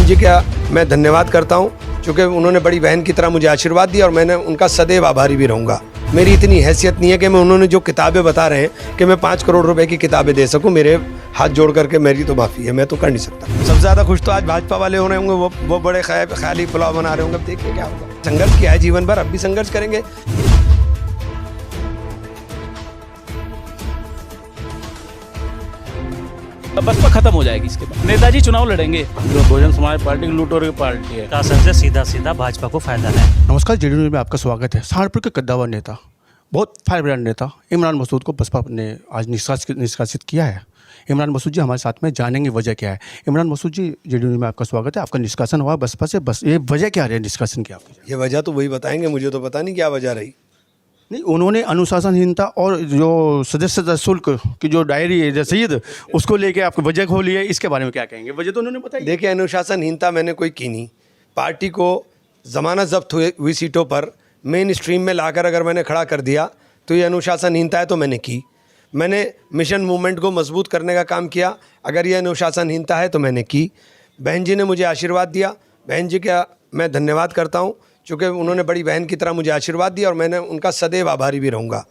जी का मैं धन्यवाद करता हूँ, क्योंकि उन्होंने बड़ी बहन की तरह मुझे आशीर्वाद दिया और मैंने उनका सदैव आभारी भी रहूँगा। मेरी इतनी हैसियत नहीं है कि मैं उन्होंने जो किताबें बता रहे हैं कि मैं 5 करोड़ रुपए की किताबें दे सकूं। मेरे हाथ जोड़ करके मेरी तो माफ़ी है, मैं तो कर नहीं सकता। सबसे ज़्यादा खुश तो आज भाजपा वाले हो रहे होंगे, वो बड़े ख्याली पुलाव बना रहे होंगे। अब देखिए क्या होगा। संघर्ष किया है जीवन भर, अब भी संघर्ष करेंगे। बसपा खत्म हो जाएगी इसके बाद। नेताजी चुनाव लड़ेंगे। जो बहुजन समाज पार्टी की लूटों की पार्टी है, शासन से सीधा सीधा भाजपा को फायदा है। नमस्कार, जेडी न्यूज़ में आपका स्वागत है। सहारनपुर के कद्दावर नेता, बहुत फायरब्रांड नेता इमरान मसूद को बसपा ने आज निष्कासित किया है। इमरान मसूद जी हमारे साथ में, जानेंगे वजह क्या है। इमरान मसूद जी, जेडी न्यूज़ में आपका स्वागत है। आपका निष्कासन हुआ बसपा से, बस ये वजह क्या रही निष्कासन की आपकी? ये वजह तो वही बताएंगे, मुझे तो पता नहीं क्या वजह रही। नहीं, उन्होंने अनुशासनहीनता और जो सदस्यता शुल्क की जो डायरी है रसीद, उसको लेके आपको वजह खोली है, इसके बारे में क्या कहेंगे? वजह तो उन्होंने बताई। देखिए, अनुशासनहीनता मैंने कोई की नहीं। पार्टी को ज़मानत जब्त हुई सीटों पर मेन स्ट्रीम में लाकर अगर मैंने खड़ा कर दिया तो ये अनुशासनहीनता है, तो मैंने की। मैंने मिशन मूवमेंट को मजबूत करने का काम किया, अगर ये अनुशासनहीनता है तो मैंने की। बहन जी ने मुझे आशीर्वाद दिया, बहन जी का मैं धन्यवाद करता हूँ, क्योंकि उन्होंने बड़ी बहन की तरह मुझे आशीर्वाद दिया और मैंने उनका सदैव आभारी भी रहूँगा।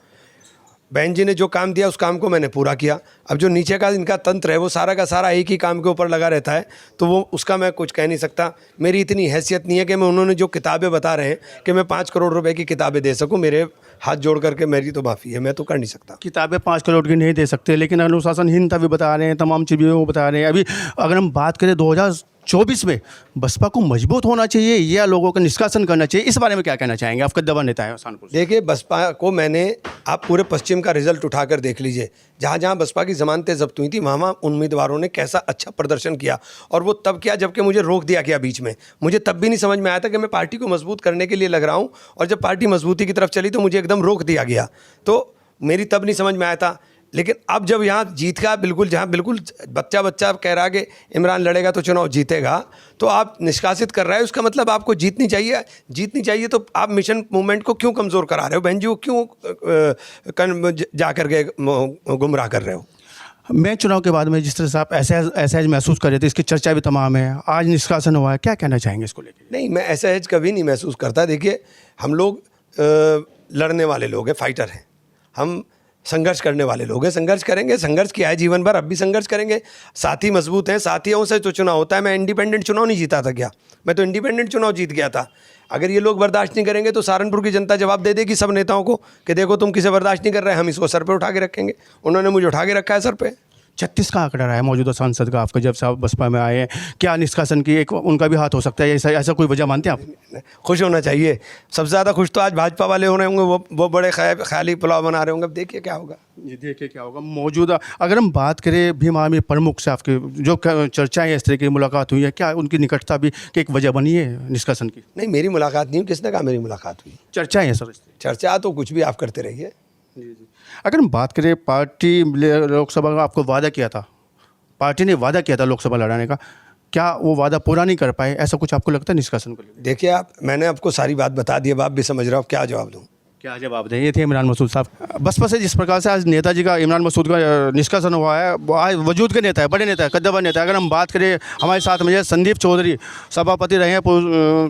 बहन जी ने जो काम दिया उस काम को मैंने पूरा किया। अब जो नीचे का इनका तंत्र है वो सारा का सारा एक ही काम के ऊपर लगा रहता है, तो वो उसका मैं कुछ कह नहीं सकता। मेरी इतनी हैसियत नहीं है कि मैं उन्होंने जो किताबें बता रहे हैं कि मैं 5 करोड़ रुपए की किताबें दे सकूं। मेरे हाथ जोड़ करके मेरी तो माफ़ी है, मैं तो कर नहीं सकता। किताबें 5 करोड़ की नहीं दे सकते, लेकिन अनुशासनहीनता भी बता रहे हैं, तमाम चीज़ें वो बता रहे हैं। अभी अगर हम बात करें 2024 में बसपा को मजबूत होना चाहिए या लोगों का निष्कासन करना चाहिए, इस बारे में क्या कहना चाहेंगे? आपका दबा नेता है सहारनपुर से। देखिए, बसपा को मैंने, आप पूरे पश्चिम का रिजल्ट उठाकर देख लीजिए, जहाँ जहाँ बसपा की ज़मानतें जब्त हुई थी वहाँ वहाँ उम्मीदवारों ने कैसा अच्छा प्रदर्शन किया। और वो तब किया जबकि मुझे रोक दिया गया बीच में। मुझे तब भी नहीं समझ में आया था कि मैं पार्टी को मजबूत करने के लिए लग रहा हूँ, और जब पार्टी मजबूती की तरफ चली तो मुझे एकदम रोक दिया गया। तो मेरी तब नहीं समझ में आया था। लेकिन अब जब यहाँ जीत का बिल्कुल, जहाँ बिल्कुल बच्चा कह रहा है कि इमरान लड़ेगा तो चुनाव जीतेगा, तो आप निष्कासित कर रहे हैं, उसका मतलब आपको जीतनी चाहिए। तो आप मिशन मूवमेंट को क्यों कमज़ोर करा रहे हो? बहन जी को क्यों जा कर के गुमराह कर रहे हो? मैं चुनाव के बाद में जिस तरह से आप ऐसा महसूस कर रहे थे, इसकी चर्चा भी तमाम है, आज निष्कासन हुआ है, क्या कहना चाहेंगे इसको लेकर? नहीं, मैं ऐसा कभी नहीं महसूस करता। देखिए, हम लोग लड़ने वाले लोग हैं, फाइटर हैं, हम संघर्ष करने वाले लोग हैं, संघर्ष करेंगे। संघर्ष किया है जीवन भर, अब भी संघर्ष करेंगे। साथी मजबूत हैं, साथियों से तो चुनाव होता है। मैं इंडिपेंडेंट चुनाव नहीं जीता था क्या? मैं तो इंडिपेंडेंट चुनाव जीत गया था। अगर ये लोग बर्दाश्त नहीं करेंगे तो सहारनपुर की जनता जवाब दे देगी सब नेताओं को कि देखो तुम किसे बर्दाश्त नहीं कर रहे हैं, हम इसको सर पे उठा के रखेंगे। उन्होंने मुझे उठा के रखा है सर पे। 36 का आंकड़ा रहा है मौजूदा सांसद का आपका, जब से आप बसपा में आए हैं। क्या निष्कासन की एक उनका भी हाथ हो सकता है? ऐसा कोई वजह मानते हैं आप? खुश होना चाहिए। सबसे ज़्यादा खुश तो आज भाजपा वाले हो रहे होंगे, वो बड़े ख्याली पुलाव बना रहे होंगे। अब देखिए क्या होगा। ये देखिए क्या होगा। मौजूदा अगर हम बात करें भीम आर्मी प्रमुख से, आपके जो चर्चाएं इस तरह की मुलाकात हुई है, क्या उनकी निकटता भी कि एक वजह बनी है निष्कासन की? नहीं, मेरी मुलाकात नहीं हुई। किसने कहा मेरी मुलाकात हुई? चर्चाएं हैं सर। चर्चा तो कुछ भी आप करते रहिए। जी। अगर हम बात करें, पार्टी लोकसभा का आपको वादा किया था, पार्टी ने वादा किया था लोकसभा लड़ाने का, क्या वो वादा पूरा नहीं कर पाए? ऐसा कुछ आपको लगता है निष्कासन को लेकर? देखिए, मैंने आपको सारी बात बता दी, अब आप भी समझ रहे हो, क्या जवाब दूँ? क्या जवाब दें? ये थे इमरान मसूद साहब। बसपा से जिस प्रकार से आज नेताजी का, इमरान मसूद का निष्कासन हुआ है, वो आज वजूद के नेता है, बड़े नेता है, कद्दावर नेता है। अगर हम बात करें, हमारे साथ में संदीप चौधरी सभापति रहे हैं,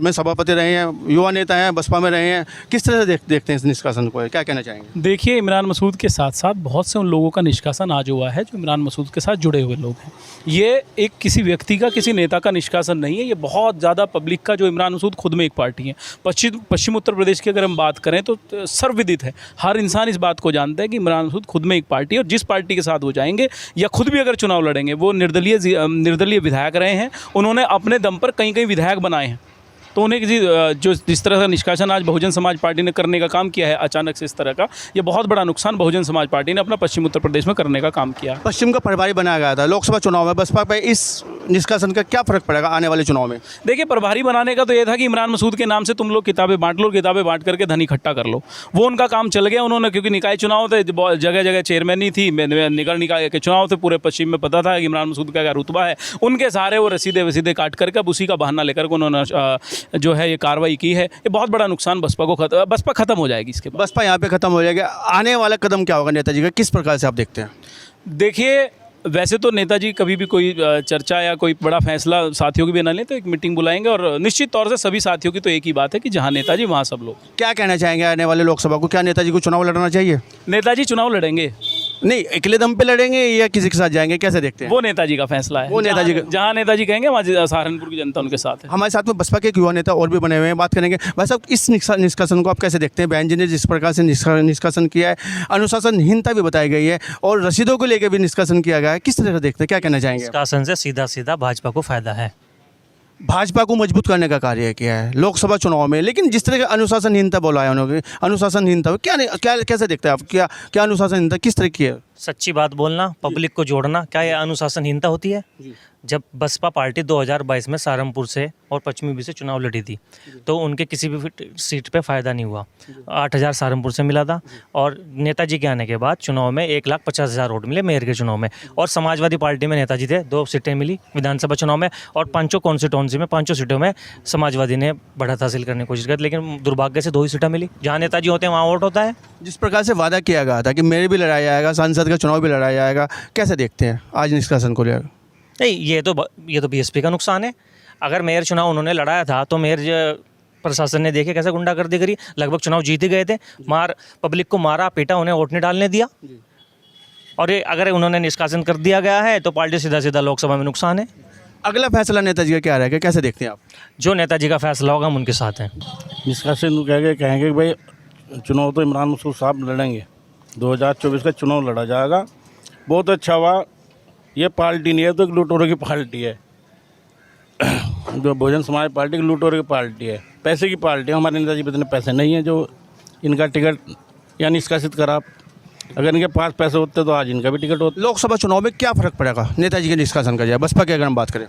में सभापति रहे हैं, युवा नेता हैं, बसपा में रहे हैं। किस तरह से देखते हैं इस निष्कासन को? क्या कहना चाहेंगे? देखिए, इमरान मसूद के साथ साथ बहुत से उन लोगों का निष्कासन आज हुआ है जो इमरान मसूद के साथ जुड़े हुए लोग हैं। ये एक किसी व्यक्ति का, किसी नेता का निष्कासन नहीं है, ये बहुत ज़्यादा पब्लिक का, जो इमरान मसूद खुद में एक पार्टी है। पश्चिम उत्तर प्रदेश की अगर हम बात करें तो सर्वविदित है, हर इंसान इस बात को जानता है कि इमरान मसूद खुद में एक पार्टी है, और जिस पार्टी के साथ वो जाएंगे या खुद भी अगर चुनाव लड़ेंगे, वो निर्दलीय विधायक रहे हैं, उन्होंने अपने दम पर कई विधायक बनाए हैं। तो उन्हें जिस तरह का निष्कासन आज बहुजन समाज पार्टी ने करने का काम किया है अचानक से इस तरह का, ये बहुत बड़ा नुकसान बहुजन समाज पार्टी ने अपना पश्चिम उत्तर प्रदेश में करने का काम किया। पश्चिम का प्रभारी बनाया गया था लोकसभा चुनाव में, बसपा पे इस निष्कासन का क्या फ़र्क पड़ेगा आने वाले चुनाव में? देखिए, प्रभारी बनाने का तो ये था कि इमरान मसूद के नाम से तुम लोग किताबें बांट लो, किताबें बांट करके धन इकट्ठा कर लो। वो उनका काम चल गया। उन्होंने, क्योंकि निकाय चुनाव थे, जगह जगह चेयरमैन ही थी, निगम निकाय के चुनाव थे, पूरे पश्चिम में पता था कि इमरान मसूद का क्या रुतबा है। उनके सहारे वो रसीदे काट करके अब उसी का बहाना लेकर उन्होंने जो है ये कार्रवाई की है। ये बहुत बड़ा नुकसान बसपा खत्म हो जाएगी इसके बाद। बसपा यहाँ पे खत्म हो जाएगी। आने वाला कदम क्या होगा नेताजी का, किस प्रकार से आप देखते हैं? देखिए, वैसे तो नेताजी कभी भी कोई चर्चा या कोई बड़ा फैसला साथियों की भी ना लें तो एक मीटिंग बुलाएंगे, और निश्चित तौर से सभी साथियों की तो एक ही बात है कि जहाँ नेताजी वहाँ सब लोग। क्या कहना चाहेंगे आने वाले लोकसभा को, क्या नेताजी को चुनाव लड़ना चाहिए? नेताजी चुनाव लड़ेंगे, नहीं, अकेले दम पे लड़ेंगे या किसी के साथ जाएंगे, कैसे देखते हैं? वो नेताजी का फैसला है। वो नेताजी का- जहाँ नेताजी कहेंगे वहाँ सहारनपुर की जनता उनके साथ है। हमारे साथ में बसपा के एक युवा नेता और भी बने हुए हैं, बात करेंगे। भाई साहब, इस निष्कासन को आप कैसे देखते हैं? बहन जी ने जिस प्रकार से निष्कासन किया है, अनुशासनहीनता भी बताई गई है और रसीदों को लेकर भी निष्कासन किया गया है, किस तरह से देखते हैं, क्या कहना चाहेंगे? निष्कासन से सीधा सीधा भाजपा को फायदा है। भाजपा को मजबूत करने का कार्य किया है लोकसभा चुनाव में, लेकिन जिस तरह का अनुशासनहीनता बोला है उन्होंने, अनुशासनहीनता क्या कैसे देखते हैं आप? क्या अनुशासनहीनता किस तरह की है? सच्ची बात बोलना, पब्लिक को जोड़ना, क्या ये अनुशासनहीनता होती है? जब बसपा पार्टी 2022 में सहारनपुर से और पश्चिमी यूपी से चुनाव लड़ी थी तो उनके किसी भी सीट पे फ़ायदा नहीं हुआ। 8,000 सहारनपुर से मिला था और नेताजी के आने के बाद चुनाव में 1,50,000 वोट मिले मेयर के चुनाव में। और समाजवादी पार्टी में नेताजी थे, 2 सीटें मिली विधानसभा चुनाव में, और 5 कॉन्स्टिट्यूंसी में 5 सीटों में समाजवादी ने बढ़त हासिल करने की कोशिश की, लेकिन दुर्भाग्य से 2 ही सीटें मिली। जहाँ नेताजी होते हैं वहाँ वोट होता है। जिस प्रकार से वादा किया गया था कि मेयर भी लड़ाया जाएगा, सांसद का चुनाव भी लड़ाया जाएगा, कैसे देखते हैं आज निष्कासन को लेकर? नहीं, ये तो बीएसपी का नुकसान है। अगर मेयर चुनाव उन्होंने लड़ाया था तो मेयर प्रशासन ने देखे कैसे गुंडागर्दी करी, लगभग चुनाव जीत ही गए थे, पब्लिक को मारा पीटा, उन्हें वोट नहीं डालने दिया। और ये अगर उन्होंने निष्कासन कर दिया गया है तो पार्टी सीधा सीधा लोकसभा में नुकसान है। अगला फैसला नेताजी का क्या रहेगा, कैसे देखते हैं आप? जो नेताजी का फैसला होगा हम उनके साथ हैं। निष्कासन कहेंगे कि भाई चुनाव तो इमरान मसूद साहब लड़ेंगे, 2024 का चुनाव लड़ा जाएगा। बहुत अच्छा हुआ, ये पार्टी नहीं है तो एक लूटोरों की पार्टी है। जो बहुजन समाज पार्टी की लूटोरों की पार्टी है, पैसे की पार्टी है। हमारे नेताजी पे इतने पैसे नहीं हैं जो इनका टिकट या निष्कासित करा। अगर इनके पास पैसे होते तो आज इनका भी टिकट होता। लोकसभा चुनाव में क्या फर्क पड़ेगा नेताजी के निष्कासन का? जाए बसपा की अगर हम बात करें,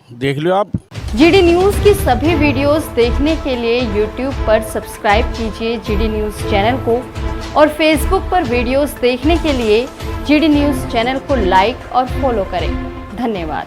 देख लो आप। जीडी न्यूज़ की सभी वीडियोस देखने के लिए यूट्यूब पर सब्सक्राइब कीजिए जीडी न्यूज़ चैनल को, और फेसबुक पर वीडियोस देखने के लिए जीडी न्यूज़ चैनल को लाइक और फॉलो करें। धन्यवाद।